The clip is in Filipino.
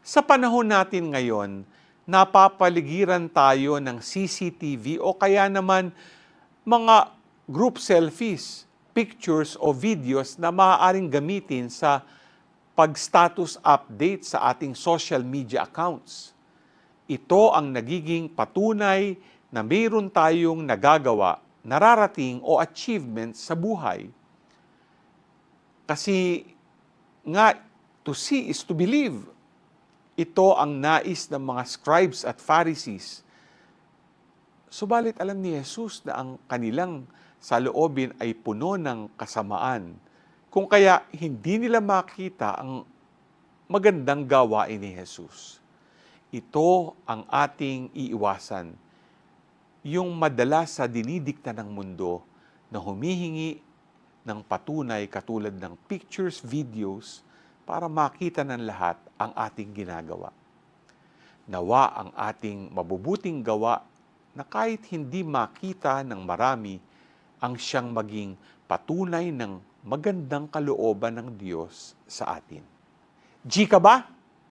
Sa panahon natin ngayon, napapaligiran tayo ng CCTV o kaya naman mga group selfies, pictures o videos na maaaring gamitin sa pag-status update sa ating social media accounts. Ito ang nagiging patunay na mayroon tayong nagagawa, nararating o achievement sa buhay. Kasi nga, to see is to believe. Ito ang nais ng mga scribes at Pharisees. Subalit alam ni Jesus na ang kanilang saloobin ay puno ng kasamaan. Kung kaya hindi nila makita ang magandang gawain ni Jesus. Ito ang ating iiwasan. Yung madalas sa dinidikta ng mundo na humihingi ng patunay katulad ng pictures, videos, para makita ng lahat ang ating ginagawa. Nawa ang ating mabubuting gawa na kahit hindi makita ng marami, ang siyang maging patunay ng magandang kalooban ng Diyos sa atin. G ka ba?